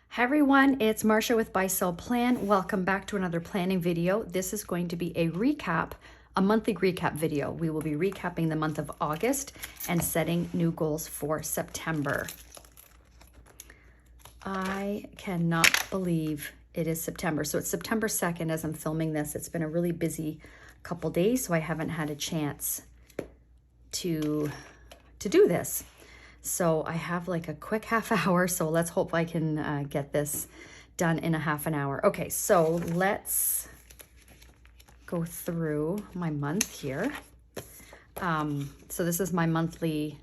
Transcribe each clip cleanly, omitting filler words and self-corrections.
Hi everyone, it's Marcia with BuySellPlan. Welcome back to another planning video. This is going to be a recap, a monthly recap video. We will be recapping the month of August and setting new goals for September. I cannot believe it is September. So it's September 2nd as I'm filming this. It's been a really busy couple days, so I haven't had a chance to do this. So I have like a quick half hour, so let's hope I can get this done in a half an hour. Okay, so let's go through my month here. So this is my monthly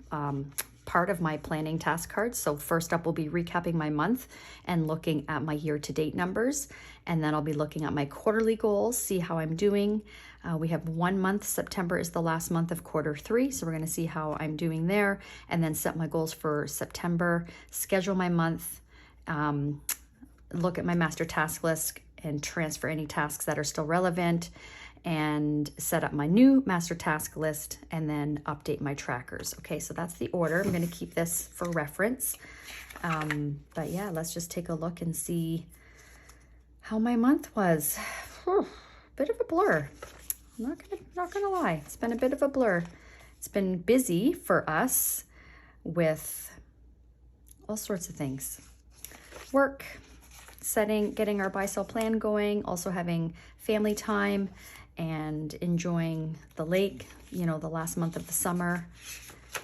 part of my planning task card. So first up, we'll be recapping my month and looking at my year-to-date numbers. And then I'll be looking at my quarterly goals, see how I'm doing. We have 1 month. September is the last month of Q3. So we're going to see how I'm doing there and then set my goals for September, schedule my month, look at my master task list and transfer any tasks that are still relevant, and set up my new master task list and then update my trackers. Okay, so that's the order. I'm going to keep this for reference. But yeah, let's just take a look and see how my month was. Whew, bit of a blur. I'm not gonna lie. It's been a bit of a blur. It's been busy for us with all sorts of things. Work, getting our buy-sell plan going, also having family time and enjoying the lake, you know, the last month of the summer.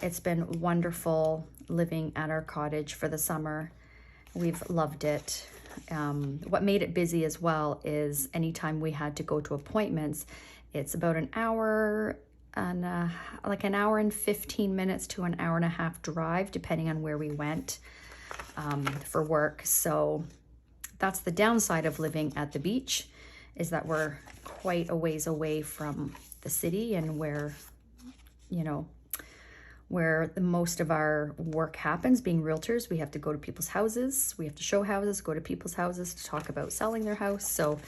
It's been wonderful living at our cottage for the summer. We've loved it. What made it busy as well is anytime we had to go to appointments, it's about an hour and like an hour and 15 minutes to an hour and a half drive, depending on where we went for work. So that's the downside of living at the beach, is that we're quite a ways away from the city and where, you know, where the most of our work happens. Being realtors, we have to go to people's houses, we have to show houses, go to people's houses to talk about selling their house. So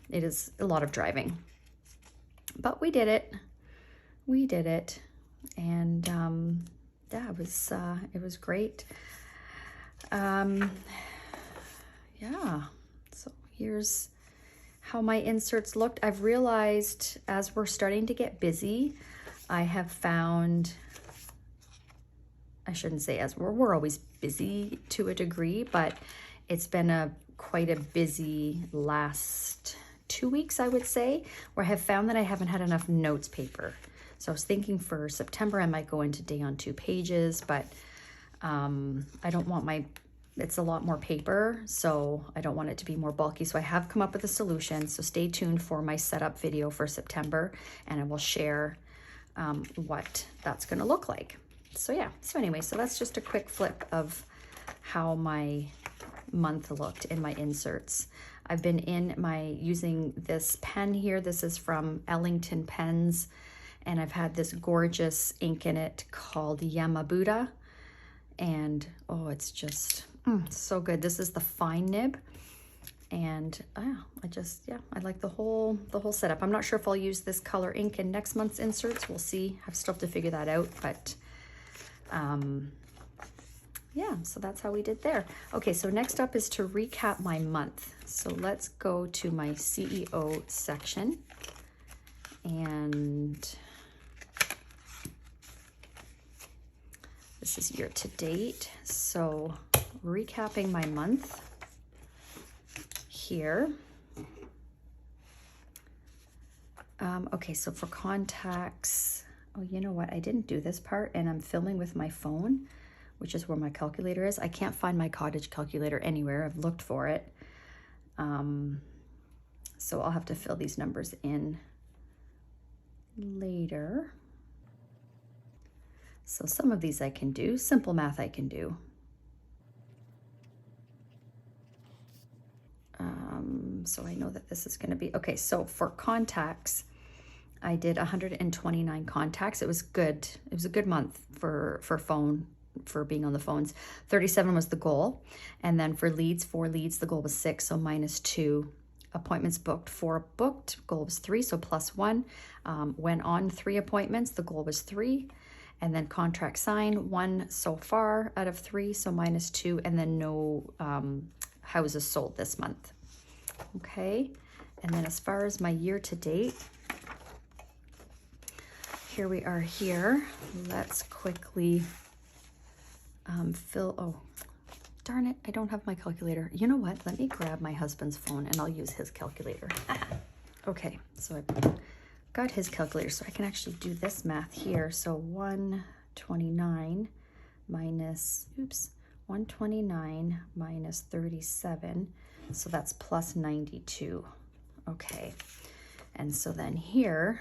it is a lot of driving, but we did it. And yeah, it was great. Yeah, so here's how my inserts looked. I've realized as we're starting to get busy, I have found, I shouldn't say as we're always busy to a degree, but it's been quite a busy last 2 weeks, I would say, where I have found that I haven't had enough notes paper. So I was thinking for September, I might go into day on 2 pages, but I don't want it's a lot more paper, so I don't want it to be more bulky. So I have come up with a solution. So stay tuned for my setup video for September, and I will share what that's gonna look like. So yeah, so anyway, so that's just a quick flip of how my month looked in my inserts. I've been using this pen here. This is from Ellington Pens, and I've had this gorgeous ink in it called Yamabuda, and oh, it's just so good. This is the fine nib, and I like the whole setup. I'm not sure if I'll use this color ink in next month's inserts. We'll see. I still have to figure that out, but yeah, so that's how we did there. Okay, so next up is to recap my month. So let's go to my CEO section, and this is year to date. So recapping my month here. Okay, so for contacts, oh, you know what? I didn't do this part, and I'm filming with my phone, which is where my calculator is. I can't find my cottage calculator anywhere. I've looked for it. So I'll have to fill these numbers in later. So some of these I can do. Simple math I can do. So I know that this is going to be, okay, so for contacts, I did 129 contacts. It was good. It was a good month for being on the phones. 37 was the goal. And then for leads, 4 leads, the goal was 6, so -2. Appointments booked, 4 booked, goal was 3, so +1. Went on 3 appointments, the goal was 3. And then contract signed, 1 so far out of 3, so -2, and then no houses sold this month. Okay, and then as far as my year to date, here we are here. Let's quickly fill, oh, darn it, I don't have my calculator. You know what, let me grab my husband's phone and I'll use his calculator. Okay, so I got his calculator so I can actually do this math here. So 129 minus, 129 minus 37. So that's plus 92. Okay. And so then here,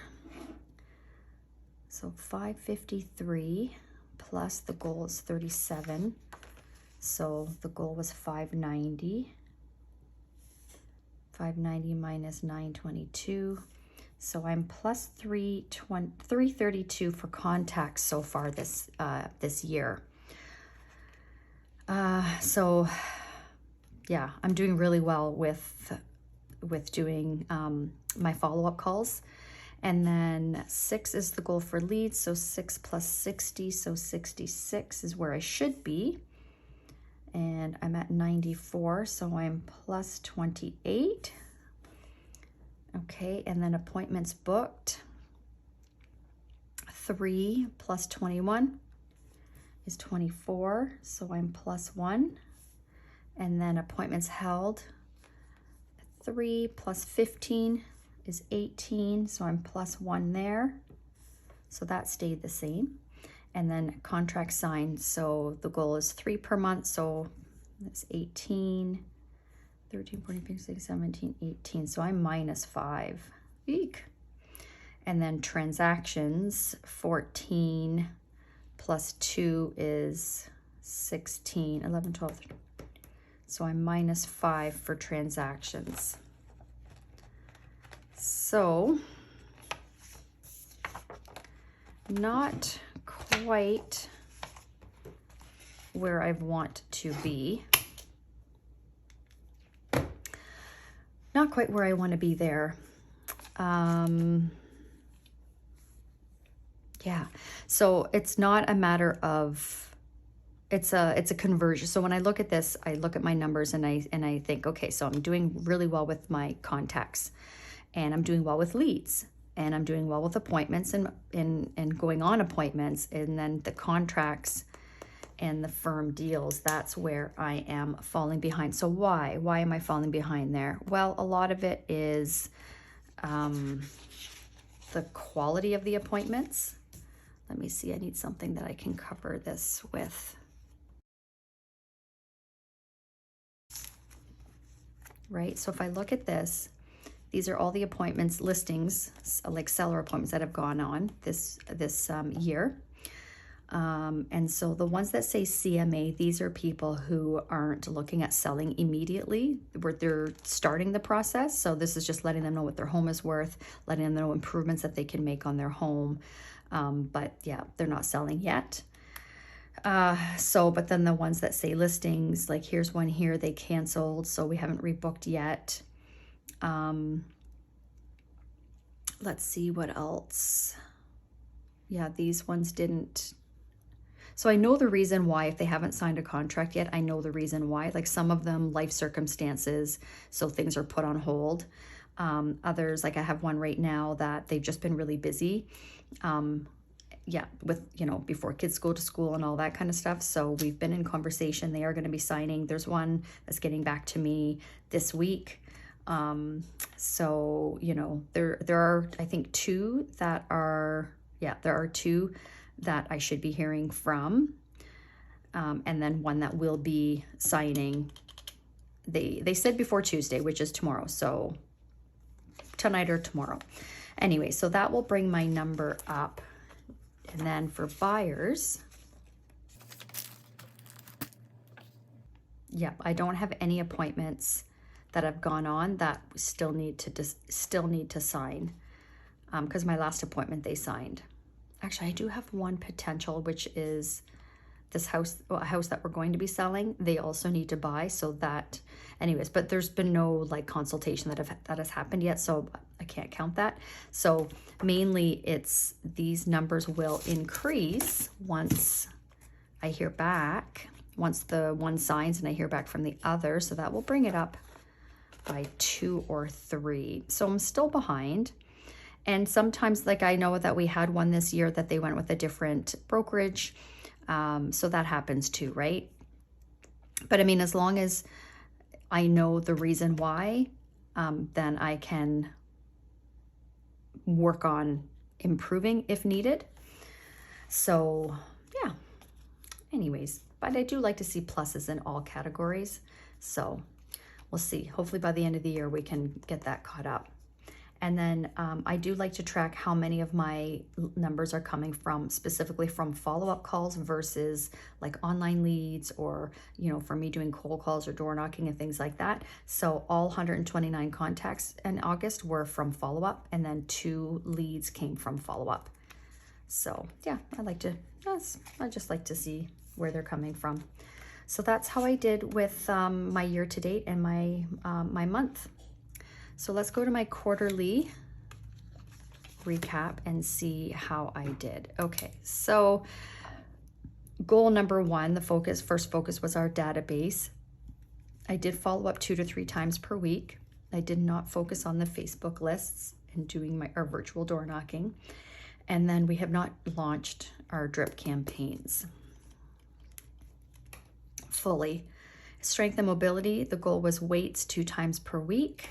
so 553 plus the goal is 37. So the goal was 590. 590 minus 922. So I'm plus 332 for contacts so far this year. So yeah, I'm doing really well with doing my follow-up calls. And then 6 is the goal for leads. So 6 plus 60, so 66 is where I should be. And I'm at 94, so I'm plus 28. Okay, and then appointments booked. 3 plus 21 is 24, so I'm plus 1. And then appointments held. 3 plus 15 is 18, so I'm plus 1 there. So that stayed the same. And then contract signed, so the goal is 3 per month, so that's 18, 13, 14, 15, 16, 17, 18, so I'm minus 5. Eek. And then transactions, 14 plus 2 is 16, 11, 12, 13. So I'm minus 5 for transactions. So, not quite where I want to be. Not quite where I want to be there. Yeah, so it's not a matter of, it's a conversion. So when I look at this, I look at my numbers and I think, okay, so I'm doing really well with my contacts, and I'm doing well with leads, and I'm doing well with appointments and going on appointments, and then the contracts and the firm deals, that's where I am falling behind. So why am I falling behind there? Well, a lot of it is the quality of the appointments. Let me see, I need something that I can cover this with. Right, so if I look at this, these are all the appointments, listings, like seller appointments that have gone on this year. And so the ones that say CMA, these are people who aren't looking at selling immediately, where they're starting the process. So this is just letting them know what their home is worth, letting them know improvements that they can make on their home. But yeah, they're not selling yet. But then the ones that say listings, like here's one here, they canceled, so we haven't rebooked yet. Let's see what else. Yeah, these ones didn't. So I know the reason why. If they haven't signed a contract yet, I know the reason why. Like some of them, life circumstances, so things are put on hold. Others, like I have one right now that they've just been really busy. Yeah, with, before kids go to school and all that kind of stuff. So we've been in conversation. They are going to be signing. There's one that's getting back to me this week. So, there are, I think, two that are, there are two that I should be hearing from. And then one that will be signing. They said before Tuesday, which is tomorrow. So tonight or tomorrow. Anyway, so that will bring my number up. And then for buyers, I don't have any appointments that have gone on that still need to sign, because my last appointment they signed. Actually, I do have one potential, which is this house, a house that we're going to be selling. They also need to buy, so that, anyways. But there's been no consultation that has happened yet, so I can't count that. So mainly, these numbers will increase once I hear back. once the one signs and I hear back from the other. So that will bring it up by 2 or 3. So I'm still behind. And sometimes, like, I know that we had one this year that they went with a different brokerage. So that happens too, right? But I mean, as long as I know the reason why, then I can work on improving if needed. So yeah, anyways, but I do like to see pluses in all categories. So we'll see. Hopefully by the end of the year, we can get that caught up. And then I do like to track how many of my numbers are coming from, specifically from follow-up calls versus like online leads, or, you know, for me doing cold calls or door knocking and things like that. So all 129 contacts in August were from follow-up, and then 2 leads came from follow-up. So yeah, I just like to see where they're coming from. So that's how I did with my year to date and my month. So let's go to my quarterly recap and see how I did. Okay, so goal number 1, first focus was our database. I did follow up 2 to 3 times per week. I did not focus on the Facebook lists and doing our virtual door knocking. And then we have not launched our drip campaigns fully. Strength and mobility, the goal was weights 2 times per week.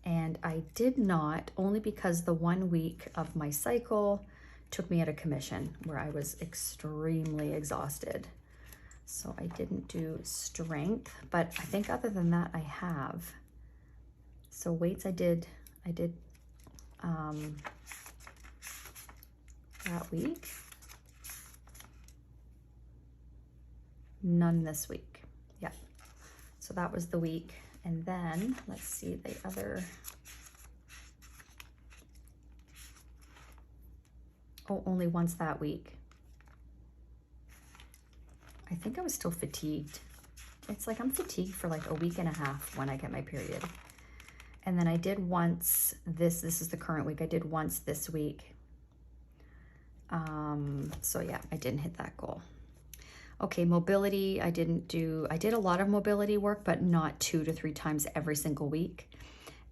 And I did not, only because the 1 week of my cycle took me at a commission where I was extremely exhausted. So I didn't do strength, but I think other than that, I have. So weights I did that week. None this week. Yeah. So that was the week. And then let's see the other. Oh, only once that week. I think I was still fatigued. It's like I'm fatigued for like a week and a half when I get my period. And then I did once this is the current week. I did once this week. So yeah, I didn't hit that goal. Okay, mobility, I did a lot of mobility work, but not 2 to 3 times every single week.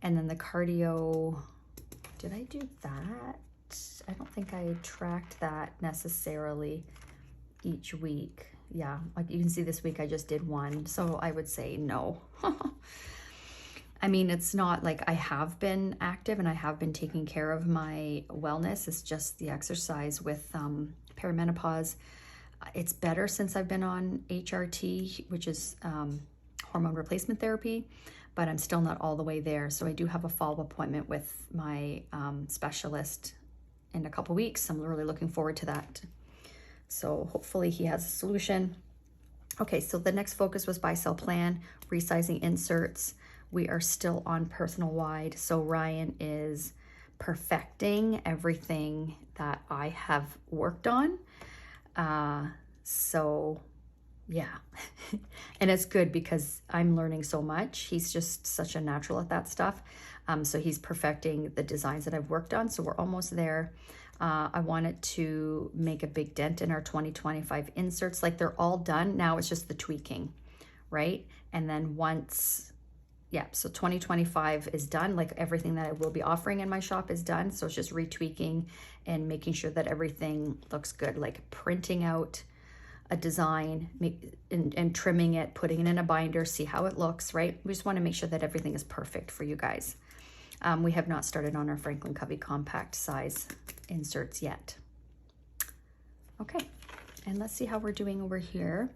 And then the cardio, did I do that? I don't think I tracked that necessarily each week. Yeah, like you can see this week I just did 1, so I would say no. I mean, it's not like I have been active and I have been taking care of my wellness. It's just the exercise with perimenopause. It's better since I've been on HRT, which is hormone replacement therapy, but I'm still not all the way there. So I do have a follow-up appointment with my specialist in a couple weeks. I'm really looking forward to that. So hopefully he has a solution. Okay, so the next focus was BuySellPlan, resizing inserts. We are still on personal wide. So Ryan is perfecting everything that I have worked on. So yeah, and it's good because I'm learning so much. He's just such a natural at that stuff. So he's perfecting the designs that I've worked on. So we're almost there. I wanted to make a big dent in our 2025 inserts. Like they're all done. Now it's just the tweaking, right? And then so 2025 is done. Like everything that I will be offering in my shop is done. So it's just retweaking and making sure that everything looks good. Like printing out a design and trimming it, putting it in a binder, see how it looks, right? We just want to make sure that everything is perfect for you guys. We have not started on our Franklin Covey compact size inserts yet. Okay, and let's see how we're doing over here.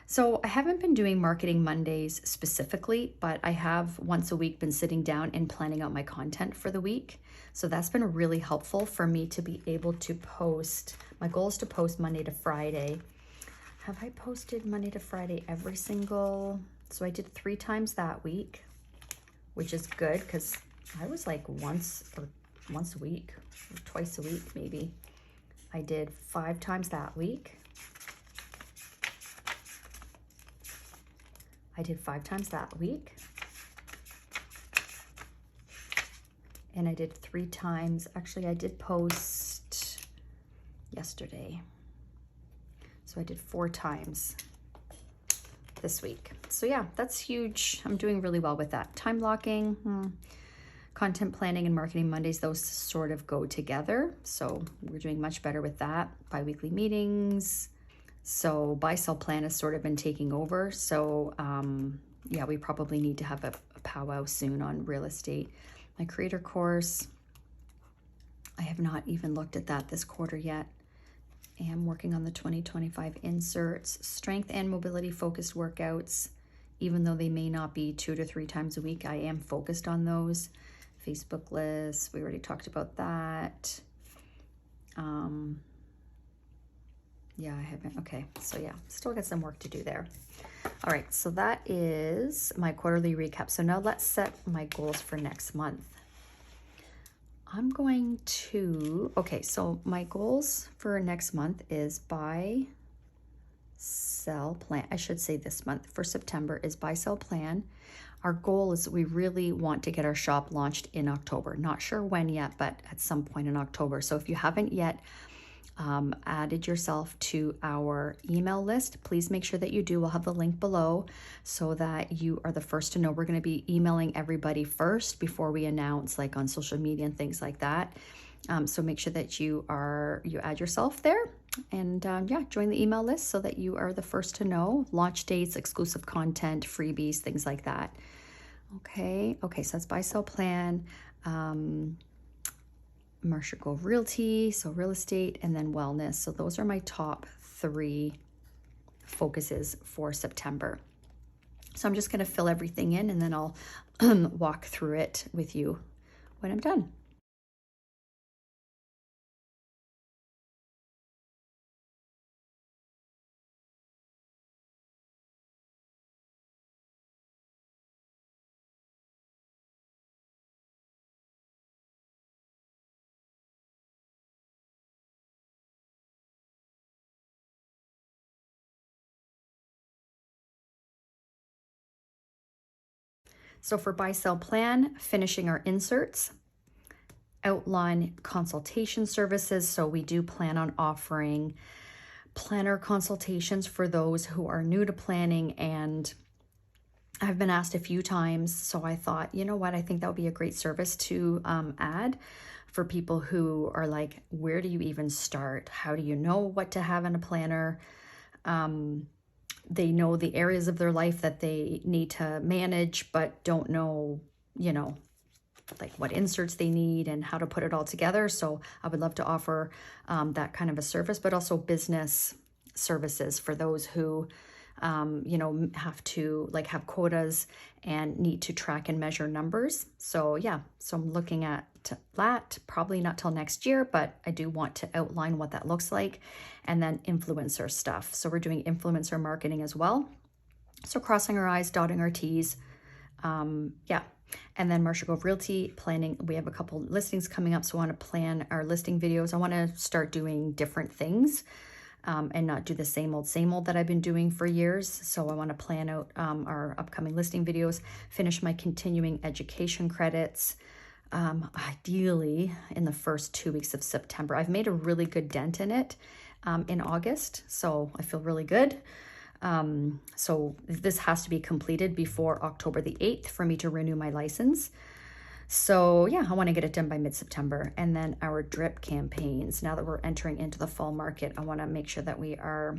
So I haven't been doing Marketing Mondays specifically, but I have once a week been sitting down and planning out my content for the week. So that's been really helpful for me to be able to post. My goal is to post Monday to Friday. Have I posted Monday to Friday every single? So I did 3 times that week, which is good because I was like once a week, or twice a week maybe. I did 5 times that week. I did 5 times that week. And I did 3 times. Actually, I did post yesterday. So I did 4 times this week. So yeah, that's huge. I'm doing really well with that. Time blocking, content planning and marketing Mondays, those sort of go together. So we're doing much better with that. Bi-weekly meetings. So BuySellPlan has sort of been taking over. So yeah, we probably need to have a powwow soon on real estate. My creator course, I have not even looked at that this quarter yet. I am working on the 2025 inserts, strength and mobility focused workouts. Even though they may not be 2 to 3 times a week, I am focused on those. Facebook lists, we already talked about that. Yeah, I haven't, okay. So yeah, still got some work to do there. All right, so that is my quarterly recap. So now let's set my goals for next month. I'm going to, okay, so my goals for next month is buy, sell, plan. I should say this month for September is buy, sell, plan. Our goal is we really want to get our shop launched in October. Not sure when yet, but at some point in October. So if you haven't yet added yourself to our email list, please make sure that you do. We'll have the link below so that you are the first to know. We're going to be emailing everybody first before we announce, like on social media and things like that. So make sure that you add yourself there, and yeah, join the email list so that you are the first to know launch dates, exclusive content, freebies, things like that. Okay, so that's buy, sell, plan. Marcia Grove Realty, so real estate, and then wellness. So those are my top 3 focuses for September. So I'm just going to fill everything in, and then I'll walk through it with you when I'm done. So for buy, sell, plan, finishing our inserts, outline consultation services. So we do plan on offering planner consultations for those who are new to planning, and I've been asked a few times. So I thought, you know what, I think that would be a great service to add for people who are like, where do you even start? How do you know what to have in a planner? They know the areas of their life that they need to manage, but don't know, you know, like what inserts they need and how to put it all together. So I would love to offer that kind of a service, but also business services for those who, you know, have to like have quotas and need to track and measure numbers. So yeah, so I'm looking at that, probably not till next year, but I do want to outline what that looks like. And then influencer stuff. So we're doing influencer marketing as well. So crossing our I's, dotting our T's. Yeah. And then Marcia Grove Realty planning. We have a couple listings coming up, so I want to plan our listing videos. I want to start doing different things and not do the same old that I've been doing for years. So I want to plan out our upcoming listing videos, finish my continuing education credits, ideally in the first 2 weeks of September. I've made a really good dent in it in August, so I feel really good. So this has to be completed before October the 8th for me to renew my license. So yeah, I want to get it done by mid-September. And then our drip campaigns, now that we're entering into the fall market, I want to make sure that we are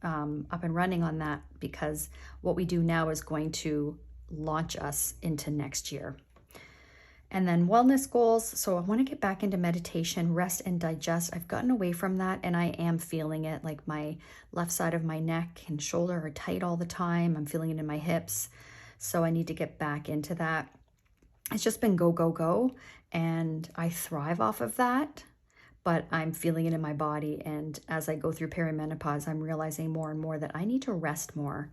up and running on that, because what we do now is going to launch us into next year. And then wellness goals. So I want to get back into meditation, rest and digest. I've gotten away from that and I am feeling it. Like my left side of my neck and shoulder are tight all the time. I'm feeling it in my hips. So I need to get back into that. It's just been go, go, go. And I thrive off of that, but I'm feeling it in my body. And as I go through perimenopause, I'm realizing more and more that I need to rest more.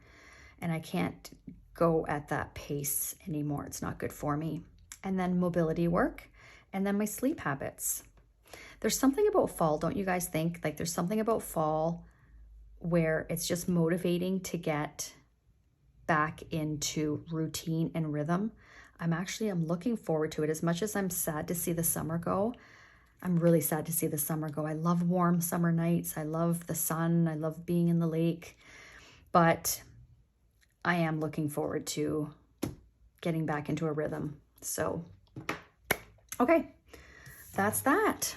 And I can't go at that pace anymore. It's not good for me. And then mobility work, and then my sleep habits. There's something about fall, don't you guys think? Like there's something about fall where it's just motivating to get back into routine and rhythm. I'm looking forward to it. As much as I'm sad to see the summer go, I'm really sad to see the summer go. I love warm summer nights. I love the sun. I love being in the lake. But I am looking forward to getting back into a rhythm. So, okay, that's that.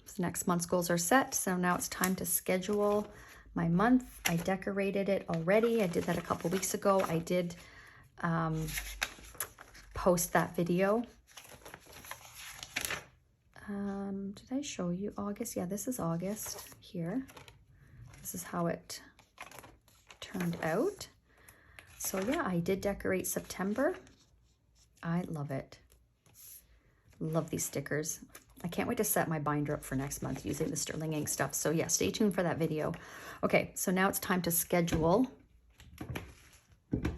So next month's goals are set. So now it's time to schedule my month. I decorated it already. I did that a couple weeks ago. I did post that video. Did I show you August? Yeah, this is August here. This is how it turned out. So yeah, I did decorate September. I love it. Love these stickers. I can't wait to set my binder up for next month using the sterling ink stuff. So yeah, stay tuned for that video. Okay, so now it's time to schedule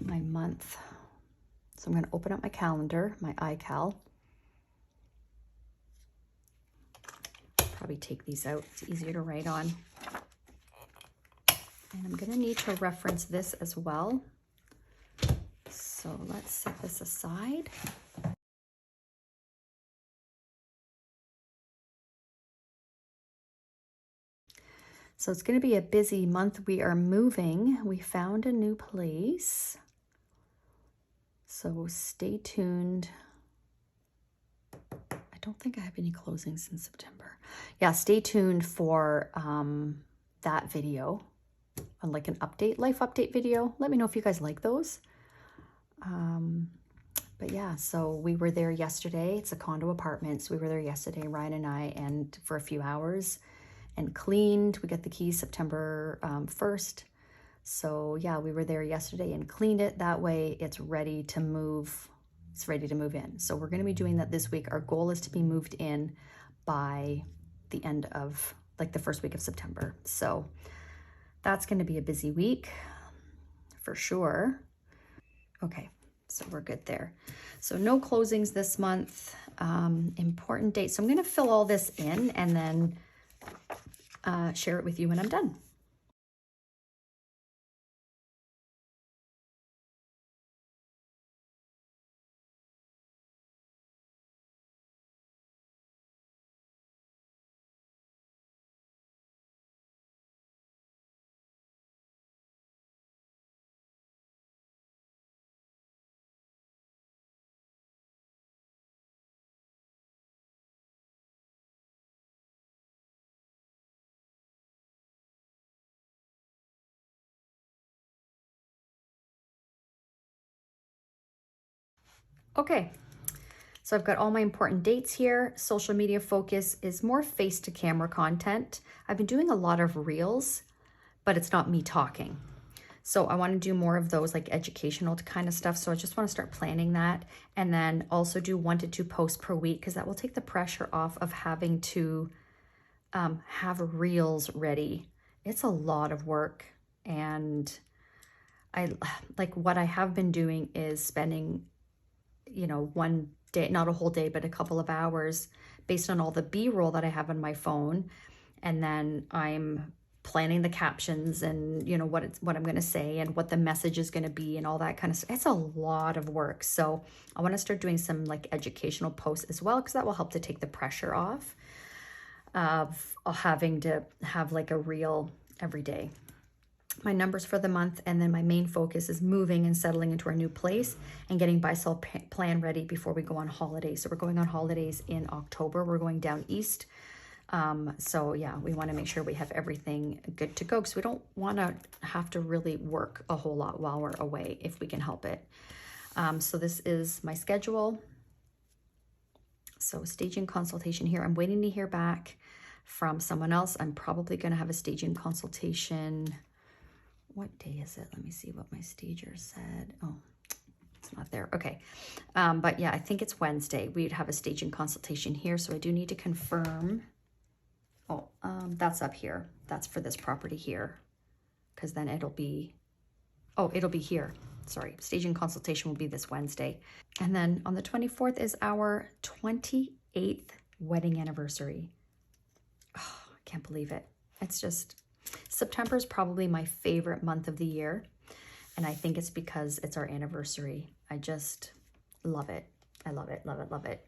my month. So I'm going to open up my calendar, my iCal. Probably take these out. It's easier to write on. And I'm going to need to reference this as well. So let's set this aside. So it's going to be a busy month. We are moving. We found a new place. So stay tuned. I don't think I have any closings in September. Yeah, stay tuned for that video, on like an update, life update video. Let me know if you guys like those. But yeah, so we were there yesterday. It's a condo apartment. So we were there yesterday, Ryan and I, and for a few hours, and cleaned. We got the keys September 1st. So yeah, we were there yesterday and cleaned it. That way it's ready to move. It's ready to move in. So we're going to be doing that this week. Our goal is to be moved in by the end of like the first week of September. So that's going to be a busy week for sure. Okay, so we're good there. So no closings this month. Important dates. So I'm going to fill all this in and then share it with you when I'm done. Okay, so I've got all my important dates here. Social media focus is more face-to-camera content. I've been doing a lot of reels, but it's not me talking. So I want to do more of those like educational kind of stuff. So I just want to start planning that, and then also do 1 to 2 posts per week, because that will take the pressure off of having to have reels ready. It's a lot of work, and I like what I have been doing is spending, you know, one day, not a whole day, but a couple of hours based on all the B-roll that I have on my phone. And then I'm planning the captions and, you know, what I'm going to say and what the message is going to be and all that kind of stuff. It's a lot of work. So I want to start doing some like educational posts as well, because that will help to take the pressure off of having to have like a reel every day. My numbers for the month, and then my main focus is moving and settling into our new place and getting BuySellPlan ready before we go on holidays. So we're going on holidays in October. We're going down east. So yeah, we want to make sure we have everything good to go, because we don't want to have to really work a whole lot while we're away if we can help it. So this is my schedule. So staging consultation here. I'm waiting to hear back from someone else. I'm probably going to have a staging consultation. What day is it? Let me see what my stager said. Oh, it's not there. Okay. But yeah, I think it's Wednesday. We'd have a staging consultation here. So I do need to confirm. Oh, that's up here. That's for this property here. Because then it'll be, oh, it'll be here. Sorry. Staging consultation will be this Wednesday. And then on the 24th is our 28th wedding anniversary. Oh, I can't believe it. It's just, September is probably my favorite month of the year, and I think it's because it's our anniversary. I just love it. I love it, love it, love it.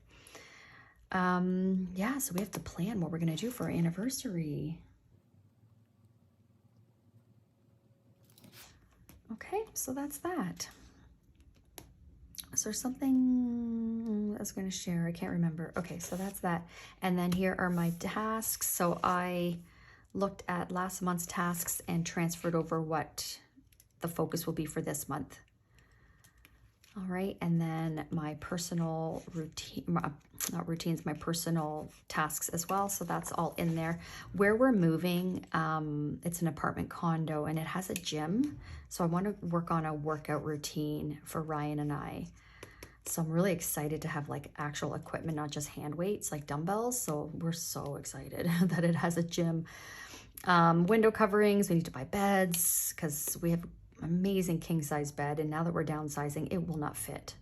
Yeah, so we have to plan what we're going to do for our anniversary. Okay, so that's that. Is there something I was going to share? I can't remember. Okay, so that's that. And then here are my tasks. So I looked at last month's tasks and transferred over what the focus will be for this month. All right, and then my personal routine, not routines, my personal tasks as well. So that's all in there. Where we're moving, it's an apartment condo and it has a gym. So I want to work on a workout routine for Ryan and I. So I'm really excited to have like actual equipment, not just hand weights, like dumbbells. So we're so excited that it has a gym. Window coverings, we need to buy beds because we have amazing king size bed, and now that we're downsizing, it will not fit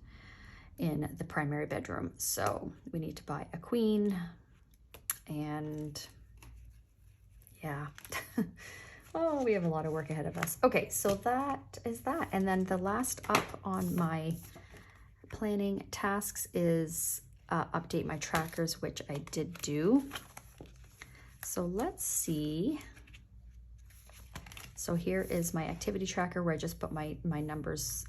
in the primary bedroom, so we need to buy a queen. And yeah. Oh, we have a lot of work ahead of us. Okay, so that is that. And then the last up on my planning tasks is update my trackers, which I did do. So let's see. So here is my activity tracker where I just put my numbers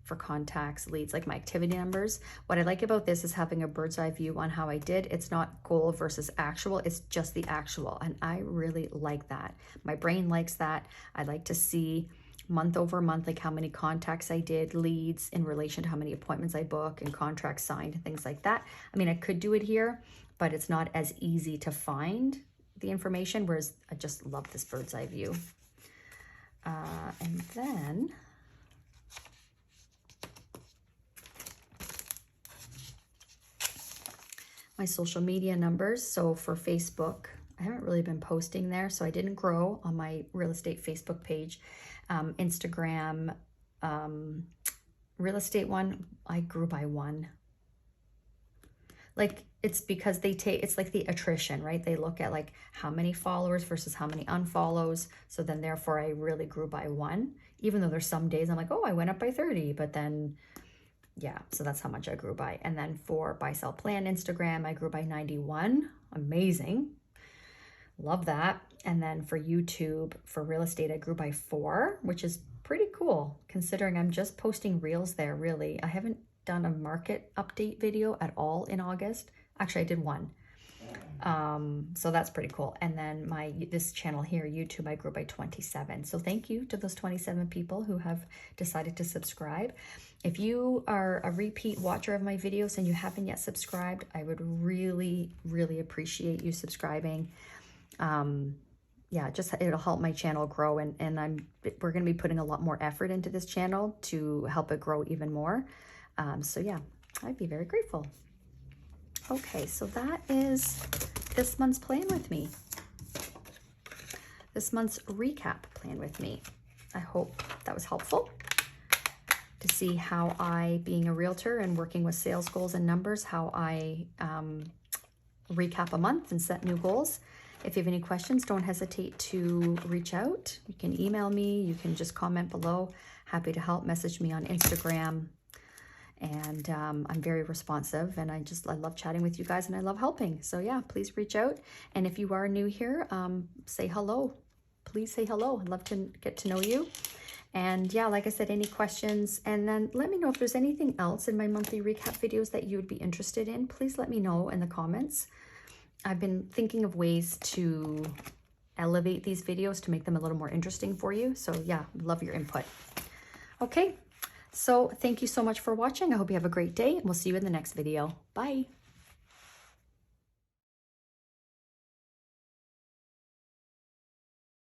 for contacts, leads, like my activity numbers. What I like about this is having a bird's eye view on how I did. It's not goal versus actual, it's just the actual. And I really like that. My brain likes that. I like to see month over month, like how many contacts I did, leads in relation to how many appointments I book and contracts signed and things like that. I mean, I could do it here, but it's not as easy to find the information, whereas I just love this bird's eye view. And then my social media numbers. So for Facebook, I haven't really been posting there, so I didn't grow on my real estate Facebook page. Instagram, real estate one, I grew by 1. Like, it's because they take, it's like the attrition, right? They look at like how many followers versus how many unfollows. So then therefore I really grew by 1, even though there's some days I'm like, oh, I went up by 30, but then yeah, so that's how much I grew by. And then for BuySellPlan Instagram, I grew by 91. Amazing. Love that. And then for YouTube, for real estate, I grew by 4, which is pretty cool considering I'm just posting reels there, really. I haven't done a market update video at all in August. Actually, I did one. So that's pretty cool. And then this channel here, YouTube, I grew by 27. So thank you to those 27 people who have decided to subscribe. If you are a repeat watcher of my videos and you haven't yet subscribed, I would really, really appreciate you subscribing. Yeah, just it'll help my channel grow, and we're going to be putting a lot more effort into this channel to help it grow even more. So yeah, I'd be very grateful. Okay, so that is this month's plan with me. This month's recap plan with me. I hope that was helpful to see how I, being a realtor and working with sales goals and numbers, how I recap a month and set new goals. If you have any questions, don't hesitate to reach out. You can email me, you can just comment below. Happy to help. Message me on Instagram. And I'm very responsive, and I love chatting with you guys, and I love helping. So yeah, please reach out. And if you are new here, say hello. Please say hello. I'd love to get to know you. And yeah, like I said, any questions, and then let me know if there's anything else in my monthly recap videos that you would be interested in. Please let me know in the comments. I've been thinking of ways to elevate these videos to make them a little more interesting for you. So yeah, love your input. Okay. So thank you so much for watching. I hope you have a great day, and we'll see you in the next video. Bye.